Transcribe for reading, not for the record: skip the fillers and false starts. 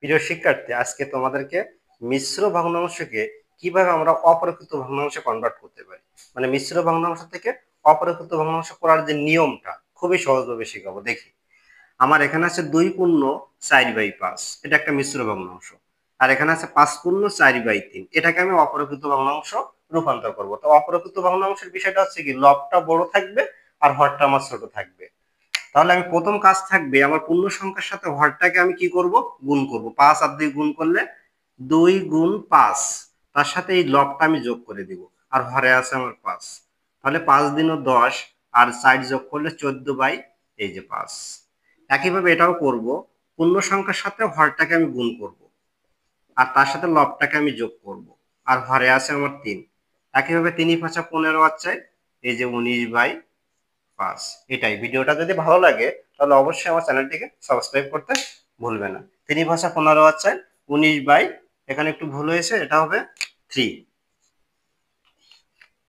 প্রিয় শিক্ষার্থী, আজকে তোমাদেরকে মিশ্র ভগ্নাংশকে কিভাবে আমরা অপরকৃত ভগ্নাংশে কনভার্ট করতে পারি, মানে মিশ্র ভগ্নাংশ থেকে অপরকৃত ভগ্নাংশ করার যে নিয়মটা খুবই সহজভাবে শেখাবো। দেখি, আমার এখানে আছে 2 পূর্ণ 4/5, এটা একটা মিশ্র ভগ্নাংশ। আর এখানে আছে 5 পূর্ণ 4/3, এটাকে আমি অপরকৃত ভগ্নাংশ রূপান্তর করব। তো অপরকৃত ভগ্নাংশের বিষয়টা হচ্ছে কি, লবটা বড় থাকবে আর হরটা আমার ছোট থাকবে। তাহলে আমি প্রথম কাজ থাকবে, আমার পূর্ণ সংখ্যার সাথে হরটাকে আমি কি করব, গুণ করব। 5 আর 2 গুণ করলে 2 গুণ 5, তার সাথে এই লবটা আমি যোগ করে দিব। আর হরে আছে আমার 5, তাহলে 5 দিন 10, আর 4 যোগ করলে 14/5। একইভাবে এটাও করব, পূর্ণ সংখ্যার সাথে হরটাকে আমি গুণ করব, আর তার সাথে লবটাকে আমি যোগ করব, আর হরে আছে আমার 3। একইভাবে 3 × 5 = 15 হচ্ছে, এই যে 19/5। এটাই। ভিডিওটা যদি ভালো লাগে তাহলে অবশ্যই আমার চ্যানেলটিকে সাবস্ক্রাইব করতে ভুলবে না। 3 × 5 = 15 হচ্ছে 19 বাই, এখানে একটু ভুল হয়েছে, এটা হবে 3।